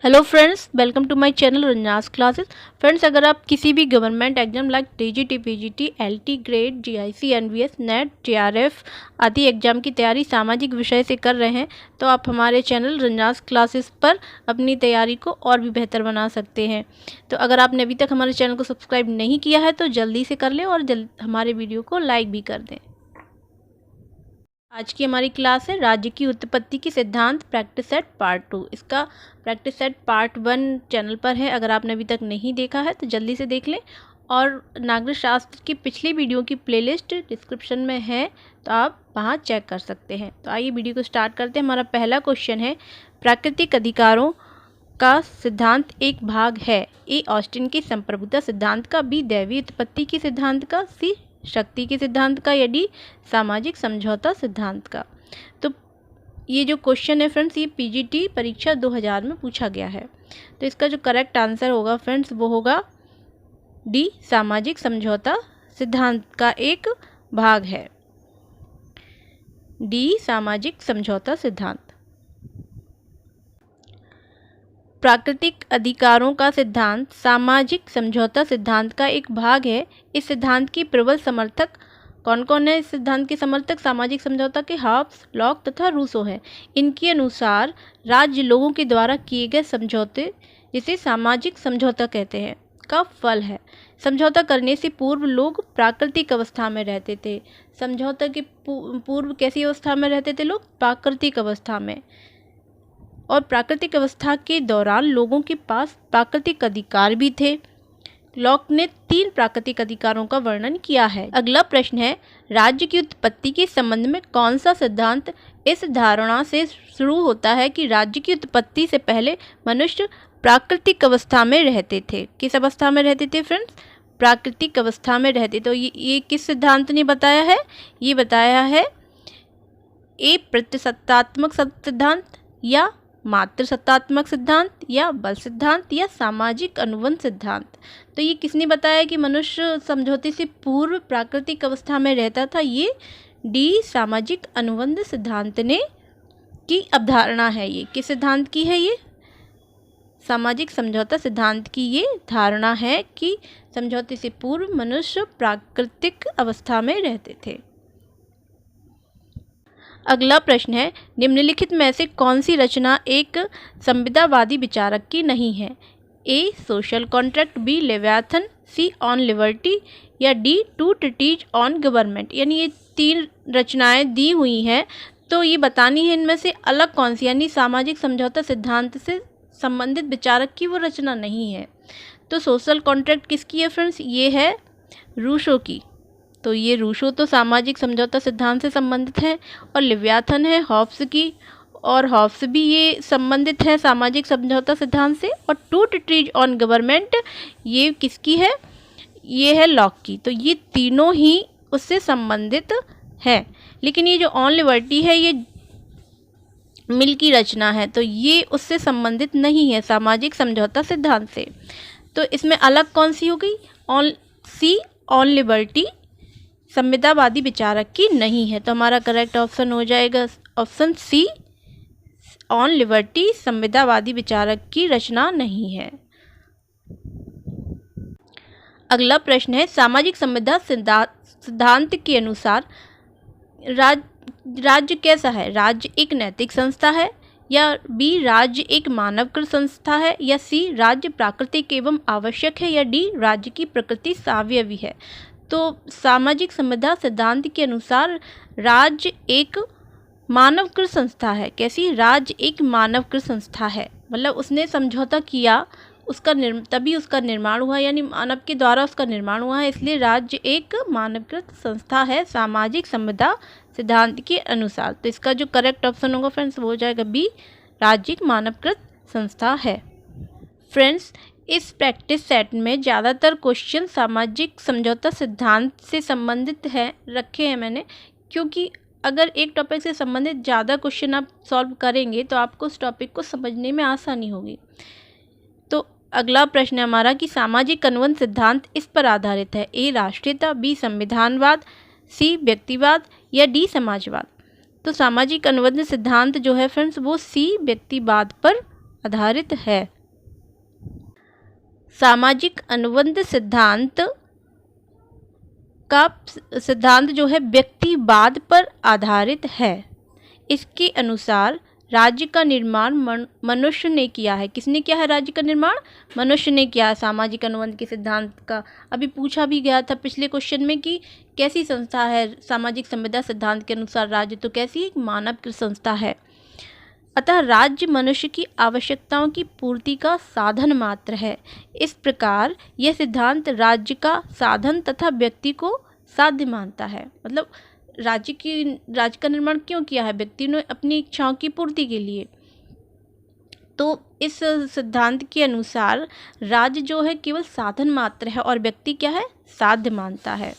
Hello friends, welcome to my channel Ranjas classes. Friends, अगर आप किसी भी government exam like TGT, PGT, LT grade, GIC, NVS, NET, JRF आदि exam की तैयारी सामाजिक विषय से कर रहे हैं तो आप हमारे चैनल रंजास क्लासेस पर अपनी तैयारी को और भी बेहतर बना सकते हैं। तो अगर आपने अभी तक हमारे चैनल को सब्सक्राइब नहीं किया है तो जल्दी से कर लें और हमारे वीडियो को लाइक भी कर दें। आज की हमारी क्लास है राज्य की उत्पत्ति की सिद्धांत प्रैक्टिस सेट पार्ट 2। इसका प्रैक्टिस सेट पार्ट 1 चैनल पर है। अगर आपने अभी तक नहीं देखा है तो जल्दी से देख लें। और नागरिक शास्त्र की पिछली वीडियो की प्लेलिस्ट डिस्क्रिप्शन में है, तो आप वहां चेक कर सकते हैं। तो आइए वीडियो को स्टार्ट करते हैं। हमारा पहला क्वेश्चन है, प्राकृतिक अधिकारों का सिद्धांत एक भाग है। ए ऑस्टिन की संप्रभुता सिद्धांत का, बी दैवीय उत्पत्ति की सिद्धांत का, सी शक्ति के सिद्धांत का, या डी सामाजिक समझौता सिद्धांत का। तो ये जो क्वेश्चन है फ्रेंड्स, ये पीजीटी परीक्षा 2000 में पूछा गया है। तो इसका जो करेक्ट आंसर होगा फ्रेंड्स वो होगा डी सामाजिक समझौता सिद्धांत का एक भाग है। डी सामाजिक समझौता सिद्धांत। प्राकृतिक अधिकारों का सिद्धांत सामाजिक समझौता सिद्धांत का एक भाग है। इस सिद्धांत की प्रबल समर्थक कौन कौन है? इस सिद्धांत के समर्थक सामाजिक समझौता के हॉब्स, लॉक तथा रूसो है। इनके अनुसार राज्य लोगों के द्वारा किए गए समझौते, जिसे सामाजिक समझौता कहते हैं, का फल है। समझौता करने से पूर्व लोग प्राकृतिक अवस्था में रहते थे। समझौता के पूर्व कैसी अवस्था में रहते थे लोग? प्राकृतिक अवस्था में। और प्राकृतिक अवस्था के दौरान लोगों के पास प्राकृतिक अधिकार भी थे। लॉक ने 3 प्राकृतिक अधिकारों का वर्णन किया है। अगला प्रश्न है, राज्य की उत्पत्ति के संबंध में कौन सा सिद्धांत इस धारणा से शुरू होता है कि राज्य की उत्पत्ति से पहले मनुष्य प्राकृतिक अवस्था में रहते थे? किस अवस्था में रहते थे फ्रेंड्स? प्राकृतिक अवस्था में रहते। तो ये किस सिद्धांत ने बताया है? ये बताया है ए प्रतिसत्तात्मक सिद्धांत, या मात्र सत्तात्मक सिद्धांत, या बल सिद्धांत, या सामाजिक अनुबंध सिद्धांत। तो ये किसने बताया कि मनुष्य समझौते से पूर्व प्राकृतिक अवस्था में रहता था? ये डी सामाजिक अनुबंध सिद्धांत ने की अवधारणा है। ये किस सिद्धांत की है? ये सामाजिक समझौता सिद्धांत की ये धारणा है कि समझौते से पूर्व मनुष्य प्राकृतिक अवस्था में रहते थे। अगला प्रश्न है, निम्नलिखित में से कौन सी रचना एक संविदावादी विचारक की नहीं है? A social contract, B Leviathan, C on liberty, या D two treatises on government. यानी ये 3 रचनाएं दी हुई हैं, तो ये बतानी है इनमें से अलग कौन सी, यानी सामाजिक समझौता सिद्धांत से संबंधित विचारक की वो रचना नहीं है। तो सोशल कॉन्ट्रैक्ट किसकी है फ्रेंड्स? ये है रूसो की। तो ये रूसो तो सामाजिक समझौता सिद्धांत से संबंधित है। और लिव्याथन है हॉब्स की, और हॉब्स भी ये संबंधित है सामाजिक समझौता सिद्धांत से। और टू ट्रीटीज ऑन गवर्नमेंट ये किसकी है? ये है लॉक की। तो ये तीनों ही उससे संबंधित है। लेकिन ये जो ऑन लिबर्टी है ये मिल की रचना है, तो ये उससे संबंधित नहीं है सामाजिक समझौता सिद्धांत से। तो इसमें अलग कौन सी हो गई? ऑन लिबर्टी संविदावादी विचारक की नहीं है। तो हमारा करेक्ट ऑप्शन हो जाएगा ऑप्शन सी, ऑन लिबर्टी संविदावादी विचारक की रचना नहीं है। अगला प्रश्न है, सामाजिक संविदा सिद्धांत के अनुसार राज्य कैसा है? राज्य एक नैतिक संस्था है, या बी राज्य एक मानवकृत संस्था है, या सी राज्य प्राकृतिक एवं आवश्यक है, या डी राज्य की प्रकृति स्वायवी है। तो सामाजिक संविदा सिद्धांत के अनुसार राज्य एक मानवकृत संस्था है। कैसी? राज्य एक मानवकृत संस्था है, मतलब उसने समझौता किया, तभी उसका निर्माण हुआ, यानी मानव के द्वारा उसका निर्माण हुआ है, इसलिए राज्य एक मानवकृत संस्था है सामाजिक संविदा सिद्धांत के अनुसार। तो इसका जो करेक्ट ऑप्शन होगा फ्रेंड्स वो हो जाएगा बी, राज्य एक मानवकृत संस्था है। फ्रेंड्स, इस प्रैक्टिस सेट में ज़्यादातर क्वेश्चन सामाजिक समझौता सिद्धांत से संबंधित रखे हैं मैंने, क्योंकि अगर एक टॉपिक से संबंधित ज़्यादा क्वेश्चन आप सॉल्व करेंगे तो आपको उस टॉपिक को समझने में आसानी होगी। तो अगला प्रश्न है हमारा कि सामाजिक अनुबंध सिद्धांत इस पर आधारित है? ए राष्ट्रीयता, बी संविधानवाद, सी व्यक्तिवाद, या डी समाजवाद। तो सामाजिक अनुबंध सिद्धांत जो है फ्रेंड्स वो सी व्यक्तिवाद पर आधारित है। सामाजिक अनुबंध सिद्धांत का सिद्धांत जो है व्यक्तिवाद पर आधारित है। इसके अनुसार राज्य का निर्माण मनुष्य ने किया है। किसने किया है राज्य का निर्माण? मनुष्य ने किया है। सामाजिक अनुबंध के सिद्धांत का अभी पूछा भी गया था पिछले क्वेश्चन में कि कैसी संस्था है सामाजिक संविदा सिद्धांत के अनुसार राज्य, तो कैसी? एक मानव की संस्था है। अतः राज्य मनुष्य की आवश्यकताओं की पूर्ति का साधन मात्र है। इस प्रकार यह सिद्धांत राज्य का साधन तथा व्यक्ति को साध्य मानता है। मतलब राज्य का निर्माण क्यों किया है? व्यक्ति ने अपनी इच्छाओं की पूर्ति के लिए। तो इस सिद्धांत के अनुसार राज्य जो है केवल साधन मात्र है और व्यक्ति क्या है? साध्य मानता है।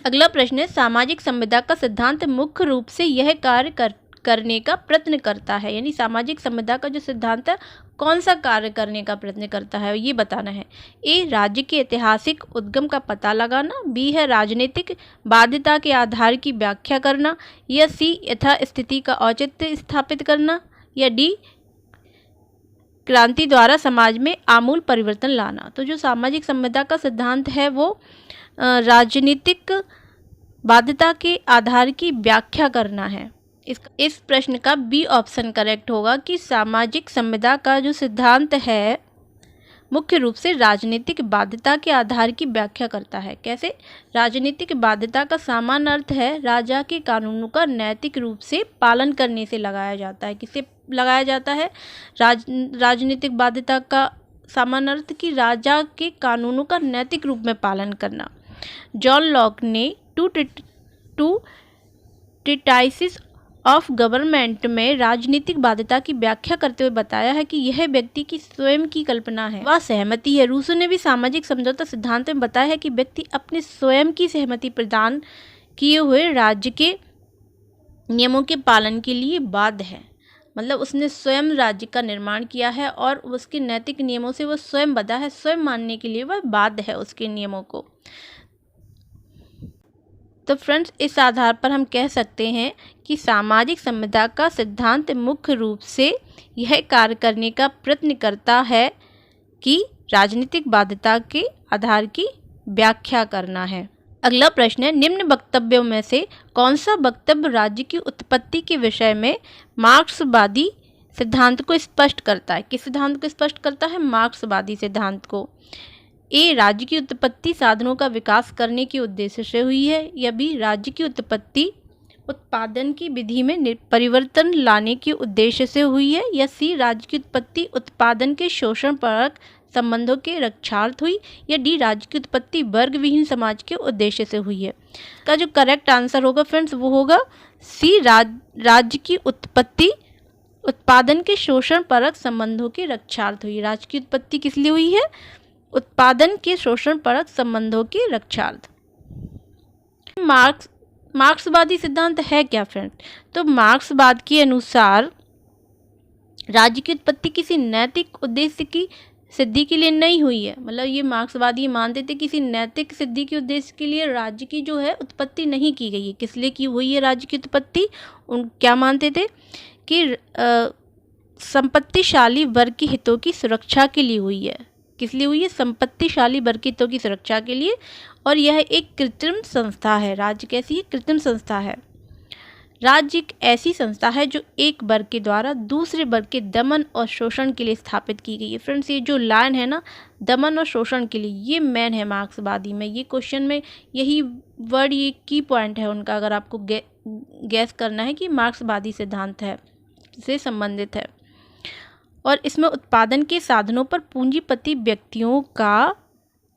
अगला प्रश्न है, सामाजिक संविदा का सिद्धांत मुख्य रूप से यह कार्य करने का प्रयत्न करता है। यानी सामाजिक संविदा का जो सिद्धांत है कौन सा कार्य करने का प्रयत्न करता है, ये बताना है। ए, राज्य के ऐतिहासिक उद्गम का पता लगाना। बी है राजनीतिक बाध्यता के आधार की व्याख्या करना। या सी, यथास्थिति का औचित्य स्थापित करना। या डी, क्रांति द्वारा समाज में आमूल परिवर्तन लाना। तो जो सामाजिक संविदा का सिद्धांत है वो राजनीतिक बाध्यता के आधार की व्याख्या करना है। इस प्रश्न का बी ऑप्शन करेक्ट होगा कि सामाजिक संविदा का जो सिद्धांत है मुख्य रूप से राजनीतिक बाध्यता के आधार की व्याख्या करता है। कैसे? राजनीतिक बाध्यता का सामान्य अर्थ है राजा के कानूनों का नैतिक रूप से पालन करने से लगाया जाता है। किससे लगाया जाता है? राजनीतिक बाध्यता का सामान्य अर्थ कि राजा के कानूनों का नैतिक रूप में पालन करना। जॉन लॉक ने टू ट्रीटाइसिस ऑफ गवर्नमेंट में राजनीतिक बाध्यता की व्याख्या करते हुए बताया है कि यह व्यक्ति की स्वयं की कल्पना है व सहमति है। रूसो ने भी सामाजिक समझौता सिद्धांत में बताया है कि व्यक्ति अपने स्वयं की सहमति प्रदान किए हुए राज्य के नियमों के पालन के लिए बाध्य है। मतलब उसने स्वयं राज्य का निर्माण किया है और उसके नैतिक नियमों से वह स्वयं बंधा है, स्वयं मानने के लिए वह बाध्य है उसके नियमों को। तो फ्रेंड्स, इस आधार पर हम कह सकते हैं कि सामाजिक संविदा का सिद्धांत मुख्य रूप से यह कार्य करने का प्रयत्न करता है कि राजनीतिक बाध्यता के आधार की व्याख्या करना है। अगला प्रश्न है, निम्न वक्तव्यों में से कौन सा वक्तव्य राज्य की उत्पत्ति के विषय में मार्क्सवादी सिद्धांत को स्पष्ट करता है? किस सिद्धांत को स्पष्ट करता है? मार्क्सवादी सिद्धांत को। ए, राज्य की उत्पत्ति साधनों का विकास करने के उद्देश्य से हुई है। या बी, राज्य की उत्पत्ति उत्पादन की विधि में परिवर्तन लाने के उद्देश्य से हुई है। या सी, राज्य की उत्पत्ति उत्पादन के शोषण परक संबंधों के रक्षार्थ हुई। या डी, राज्य की उत्पत्ति वर्ग विहीन समाज के उद्देश्य से हुई है। का जो करेक्ट आंसर होगा फ्रेंड्स वो होगा सी, राज्य की उत्पत्ति उत्पादन के शोषण परक संबंधों के रक्षार्थ हुई। राज्य की उत्पत्ति किस लिए हुई है? उत्पादन के शोषण परक संबंधों के रक्षार्थ। मार्क्सवादी सिद्धांत है क्या फ्रेंड? तो मार्क्सवाद के अनुसार राज्य की उत्पत्ति किसी नैतिक उद्देश्य की सिद्धि के लिए नहीं हुई है। मतलब ये मार्क्सवादी मानते थे किसी नैतिक सिद्धि के उद्देश्य के लिए राज्य की जो है उत्पत्ति नहीं की गई है। किस लिए की हुई है राज्य की उत्पत्ति? उन क्या मानते थे कि संपत्तिशाली वर्ग के हितों की सुरक्षा के लिए हुई है। किस लिए हुई है? संपत्तिशाली वर्ग के हितों की सुरक्षा के लिए। और यह एक कृत्रिम संस्था है। राज्य कैसी है? कृत्रिम संस्था है। राज्य एक ऐसी संस्था है जो एक वर्ग के द्वारा दूसरे वर्ग के दमन और शोषण के लिए स्थापित की गई है। फ्रेंड्स, ये जो लाइन है ना, दमन और शोषण के लिए, ये मेन है मार्क्सवादी में। ये क्वेश्चन में यही वर्ड, ये की पॉइंट है उनका, अगर आपको गैस करना है कि मार्क्सवादी सिद्धांत है से संबंधित है। और इसमें उत्पादन के साधनों पर पूंजीपति व्यक्तियों का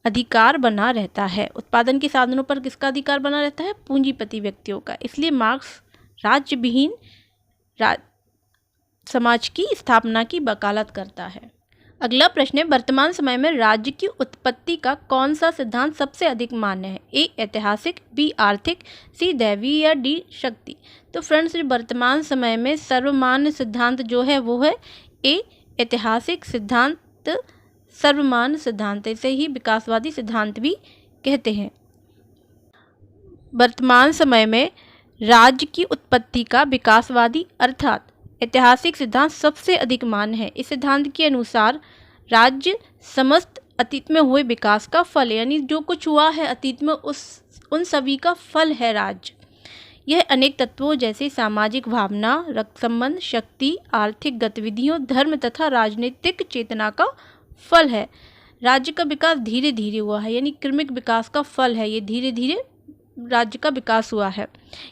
अधिकार बना रहता है। उत्पादन के साधनों पर किसका अधिकार बना रहता है? पूंजीपति व्यक्तियों का। इसलिए मार्क्स राज्य विहीन समाज की स्थापना की वकालत करता है। अगला प्रश्न है, वर्तमान समय में राज्य की उत्पत्ति का कौन सा सिद्धांत सबसे अधिक मान्य है? ए, ऐतिहासिक, बी, आर्थिक, सी, दैवीय या डी, शक्ति। तो फ्रेंड्स, वर्तमान समय में सर्वमान्य सिद्धांत जो है वो है ए, ऐतिहासिक सिद्धांत सर्वमान्य सिद्धांत। इसे ही विकासवादी सिद्धांत भी कहते हैं। वर्तमान समय में राज्य की उत्पत्ति का विकासवादी अर्थात ऐतिहासिक सिद्धांत सबसे अधिक मान्य है। इस सिद्धांत के अनुसार राज्य समस्त अतीत में हुए विकास का फल है, यानी जो कुछ हुआ है अतीत में उन सभी का फल है राज्य। यह अनेक तत्वों जैसे सामाजिक भावना, रक्त संबंध, शक्ति, आर्थिक गतिविधियों, धर्म तथा राजनीतिक चेतना का फल है। राज्य का विकास धीरे धीरे हुआ है, यानी क्रमिक विकास का फल है। ये धीरे धीरे राज्य का विकास हुआ है।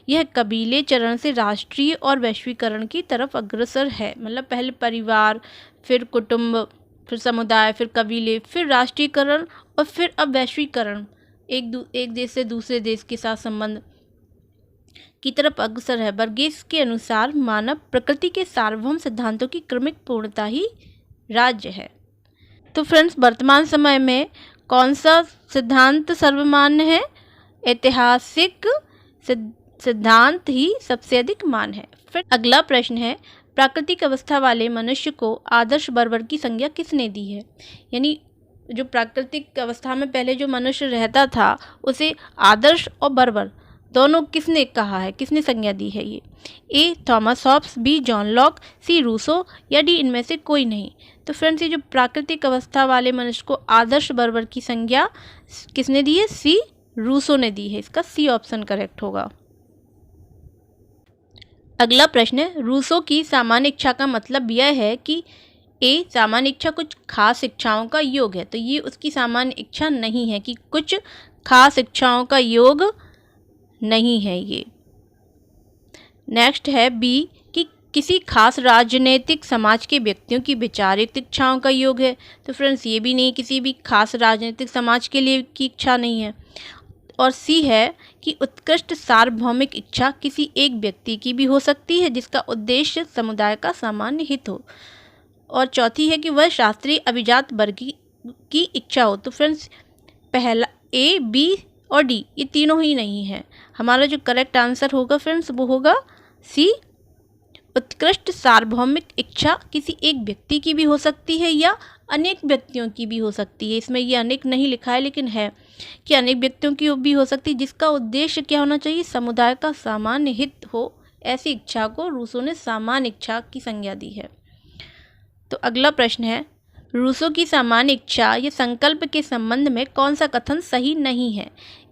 यह कबीले चरण से राष्ट्रीय और वैश्वीकरण की तरफ अग्रसर है। मतलब पहले परिवार, फिर कुटुंब, फिर समुदाय, फिर कबीले, फिर राष्ट्रीयकरण और फिर अब वैश्वीकरण, एक देश से दूसरे देश के साथ संबंध की तरफ अग्रसर है। बर्गेस के अनुसार मानव प्रकृति के सार्वभौम सिद्धांतों की क्रमिक पूर्णता ही राज्य है। तो फ्रेंड्स, वर्तमान समय में कौन सा सिद्धांत सर्वमान्य है? ऐतिहासिक सिद्धांत ही सबसे अधिक मान्य है। फिर अगला प्रश्न है, प्राकृतिक अवस्था वाले मनुष्य को आदर्श बर्बर की संज्ञा किसने दी है? यानी जो प्राकृतिक अवस्था में पहले जो मनुष्य रहता था उसे आदर्श और बर्बर दोनों किसने कहा है, किसने संज्ञा दी है? ये A Thomas Hobbes, B John Locke, C Rousseau या डी इनमें से कोई नहीं। तो फ्रेंड्स, ये जो प्राकृतिक अवस्था वाले मनुष्य को आदर्श बर्बर की संज्ञा किसने दी है? सी रूसो ने दी है। इसका सी ऑप्शन करेक्ट होगा। अगला प्रश्न है, रूसो की सामान्य इच्छा का मतलब यह है कि ए सामान्य इच्छा कुछ खास इच्छाओं का योग है, तो ये उसकी सामान्य इच्छा नहीं है कि कुछ खास इच्छाओं का योग नहीं है ये। नेक्स्ट है बी कि किसी खास राजनीतिक समाज के व्यक्तियों की वैचारिक इच्छाओं का योग है। तो फ्रेंड्स, ये भी नहीं, किसी भी खास राजनीतिक समाज के लिए की इच्छा नहीं है। और सी है कि उत्कृष्ट सार्वभौमिक इच्छा किसी एक व्यक्ति की भी हो सकती है जिसका उद्देश्य समुदाय का सामान्य हित हो। और चौथी है कि वह शास्त्रीय अभिजात वर्ग की इच्छा हो। तो फ्रेंड्स, पहला ए, बी और डी ये तीनों ही नहीं है। हमारा जो करेक्ट आंसर होगा फ्रेंड्स वो होगा सी, उत्कृष्ट सार्वभौमिक इच्छा किसी एक व्यक्ति की भी हो सकती है या अनेक व्यक्तियों की भी हो सकती है। इसमें ये अनेक नहीं लिखा है लेकिन है कि अनेक व्यक्तियों की भी हो सकती है जिसका उद्देश्य क्या होना चाहिए? समुदाय का सामान्य हित हो। ऐसी इच्छा को रूसो ने सामान्य इच्छा की संज्ञा दी है। तो अगला प्रश्न है, रूसो की सामान्य इच्छा या संकल्प के संबंध में कौन सा कथन सही नहीं है?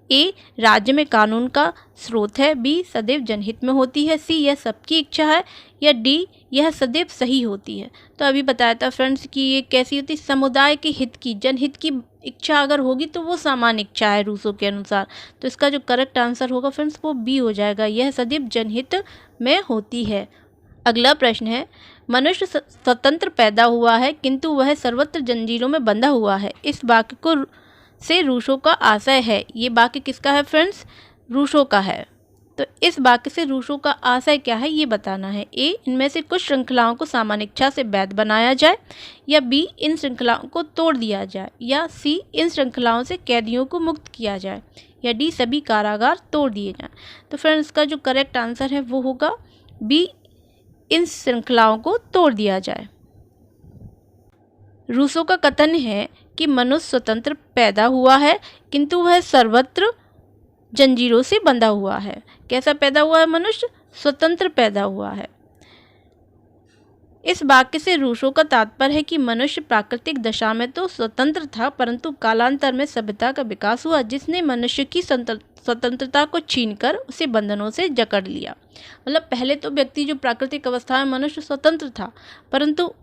ए राज्य में कानून का स्रोत है, बी सदैव जनहित में होती है, सी यह सबकी इच्छा है या डी यह सदैव सही होती है। तो अभी बताया था फ्रेंड्स कि ये कैसी होती है? समुदाय के हित की, जनहित की इच्छा अगर होगी तो वो सामान्य इच्छा है रूसो के अनुसार। तो इसका जो करेक्ट आंसर होगा फ्रेंड्स वो बी हो जाएगा, यह सदैव जनहित में होती है। अगला प्रश्न है, मनुष्य स्वतंत्र पैदा हुआ है किंतु वह सर्वत्र जंजीरों में बंधा हुआ है। इस वाक्य को से रूसो का आशय है। ये वाक्य किसका है फ्रेंड्स? रूसो का है। तो इस वाक्य से रूसो का आशय क्या है ये बताना है। ए इनमें से कुछ श्रृंखलाओं को सामान्य इच्छा से वैध बनाया जाए, या बी इन श्रृंखलाओं को तोड़ दिया जाए, या सी इन श्रृंखलाओं से कैदियों को मुक्त किया जाए, या डी सभी कारागार तोड़ दिए जाएं। तो फ्रेंड्स, का जो करेक्ट आंसर है वो होगा बी, इन श्रृंखलाओं को तोड़ दिया जाए। रूसो का कथन है कि मनुष्य स्वतंत्र पैदा हुआ है किंतु वह सर्वत्र जंजीरों से बंधा हुआ है। कैसा पैदा हुआ है? मनुष्य स्वतंत्र पैदा हुआ है। इस वाक्य से रूसो का तात्पर्य है कि मनुष्य प्राकृतिक दशा में तो स्वतंत्र था परंतु कालांतर में सभ्यता का विकास हुआ जिसने मनुष्य की स्वतंत्रता को छीनकर उसे बंधनों से जकड़ लिया। मतलब पहले तो व्यक्ति जो प्राकृतिक अवस्था में मनुष्य स्वतंत्र था, परंतु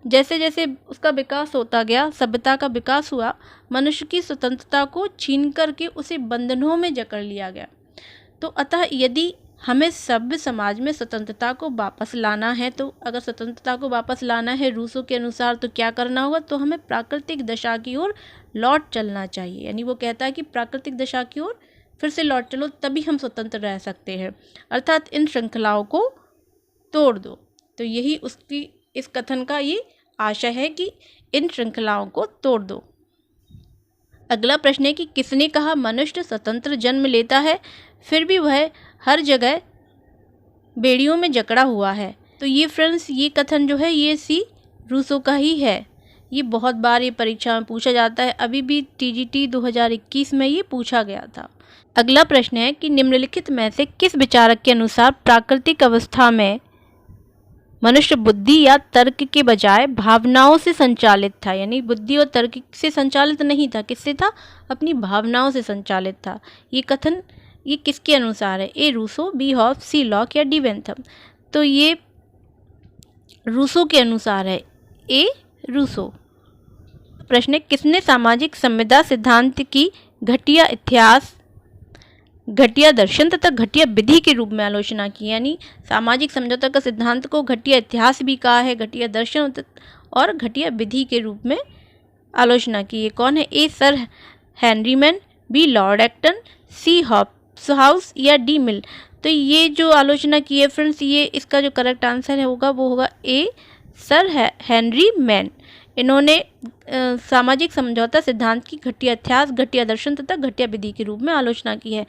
जैसे जैसे उसका विकास होता गया, सभ्यता का विकास हुआ, मनुष्य की स्वतंत्रता को छीन करके उसे बंधनों में जकड़ लिया गया। तो अतः यदि हमें सभ्य समाज में स्वतंत्रता को वापस लाना है, तो अगर स्वतंत्रता को वापस लाना है रूसो के अनुसार तो क्या करना होगा? तो हमें प्राकृतिक दशा की ओर लौट चलना चाहिए। यानी वो कहता है कि प्राकृतिक दशा की ओर फिर से लौट चलो, तभी हम स्वतंत्र रह सकते हैं, अर्थात इन श्रृंखलाओं को तोड़ दो। तो यही उसकी इस कथन का ये आशय है कि इन श्रृंखलाओं को तोड़ दो। अगला प्रश्न है कि किसने कहा मनुष्य स्वतंत्र जन्म लेता है फिर भी वह हर जगह बेड़ियों में जकड़ा हुआ है? तो ये फ्रेंड्स, ये कथन जो है ये सी रूसो का ही है। ये बहुत बार ये परीक्षा में पूछा जाता है, अभी भी टीजीटी 2021 में ये पूछा गया था। अगला प्रश्न है कि निम्नलिखित में से किस विचारक के अनुसार प्राकृतिक अवस्था में मनुष्य बुद्धि या तर्क के बजाय भावनाओं से संचालित था, यानी बुद्धि और तर्क से संचालित नहीं था, किससे था? अपनी भावनाओं से संचालित था। ये कथन ये किसके अनुसार है? ए रूसो, बी हॉब्स, सी लॉक या डी बेंथम? तो ये रूसो के अनुसार है, ए रूसो। प्रश्न है, किसने सामाजिक संविदा सिद्धांत की घटिया इतिहास, घटिया दर्शन तथा घटिया विधि के रूप में आलोचना की? यानी सामाजिक समझौता का सिद्धांत को घटिया इतिहास भी कहा है, घटिया दर्शन और घटिया विधि के रूप में आलोचना की। ये कौन है? A sir Henry Maine, B Lord Acton, C Hobhouse या डी मिल? तो ये जो आलोचना की है फ्रेंड्स, ये इसका जो करेक्ट आंसर है होगा वो होगा ए सर हेनरी मैन। इन्होंने सामाजिक समझौता सिद्धांत की घटिया इतिहास, घटिया दर्शन तथा घटिया विधि के रूप में आलोचना की है।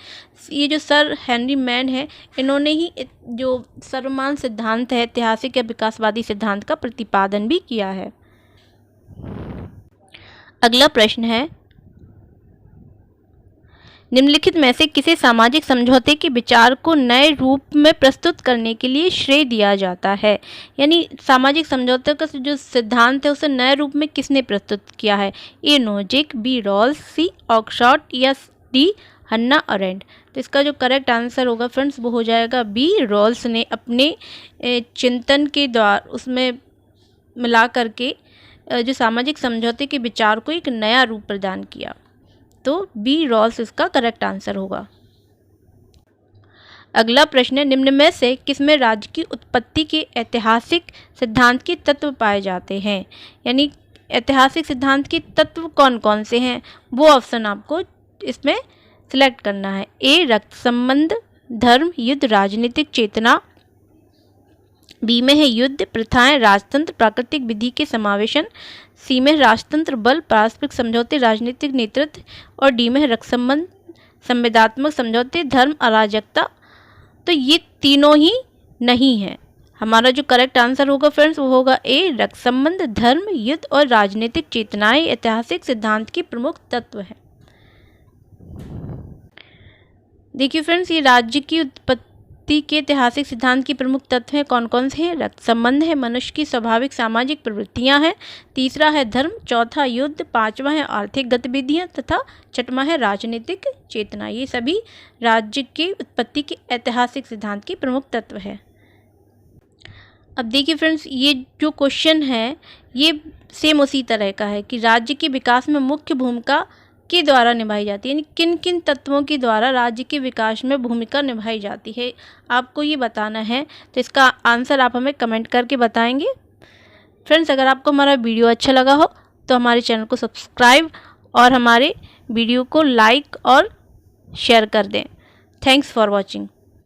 ये जो सर हेनरी मैन है, इन्होंने ही जो सर्वमान्य सिद्धांत है, ऐतिहासिक या विकासवादी सिद्धांत का प्रतिपादन भी किया है। अगला प्रश्न है, निम्नलिखित में से किसे सामाजिक समझौते के विचार को नए रूप में प्रस्तुत करने के लिए श्रेय दिया जाता है? यानी सामाजिक समझौते का जो सिद्धांत है उसे नए रूप में किसने प्रस्तुत किया है? ए नोजिक, बी रॉल्स, सी ऑक्सफोर्ड या डी हन्ना अरेंड? तो इसका जो करेक्ट आंसर होगा फ्रेंड्स वो हो जाएगा बी रॉल्स ने अपने चिंतन के द्वारा उसमें मिला करके जो सामाजिक समझौते के विचार को एक नया रूप प्रदान किया। तो बी रॉल्स इसका करेक्ट आंसर होगा। अगला प्रश्न है, निम्न में से किसमें राज्य की उत्पत्ति के ऐतिहासिक सिद्धांत के तत्व पाए जाते हैं? यानी ऐतिहासिक सिद्धांत के तत्व कौन कौन से हैं, वो ऑप्शन आपको इसमें सिलेक्ट करना है। ए रक्त संबंध, धर्म, युद्ध, राजनीतिक चेतना। बी में है युद्ध, प्रथाएं, राजतंत्र, प्राकृतिक विधि के समावेशन। सी में राजतंत्र, बल, पारस्परिक समझौते, राजनीतिक नेतृत्व। और डी में है रक्त संबंध, संवैधात्मक समझौते, धर्म, अराजकता। तो ये तीनों ही नहीं है। हमारा जो करेक्ट आंसर होगा फ्रेंड्स वो होगा ए रक्त संबंध, धर्म, युद्ध और राजनीतिक चेतनाएं ऐतिहासिक सिद्धांत के प्रमुख तत्व हैं। देखिए फ्रेंड्स, ये राज्य की उत्पत्ति के ऐतिहासिक सिद्धांत के प्रमुख तत्व हैं, कौन कौन से हैं? रक्त संबंध है, मनुष्य की स्वाभाविक सामाजिक प्रवृत्तियां हैं। तीसरा है धर्म, चौथा युद्ध, पांचवा है आर्थिक गतिविधियां तथा छठवां है राजनीतिक चेतना। ये सभी राज्य की उत्पत्ति के ऐतिहासिक सिद्धांत के प्रमुख तत्व है। अब देखिए फ्रेंड्स, ये जो क्वेश्चन है ये सेम उसी तरह का है कि राज्य के विकास में मुख्य भूमिका के द्वारा निभाई जाती है, यानी किन किन तत्वों के द्वारा राज्य के विकास में भूमिका निभाई जाती है, आपको ये बताना है। तो इसका आंसर आप हमें कमेंट करके बताएंगे। फ्रेंड्स, अगर आपको हमारा वीडियो अच्छा लगा हो तो हमारे चैनल को सब्सक्राइब और हमारे वीडियो को लाइक और शेयर कर दें। Thanks for watching.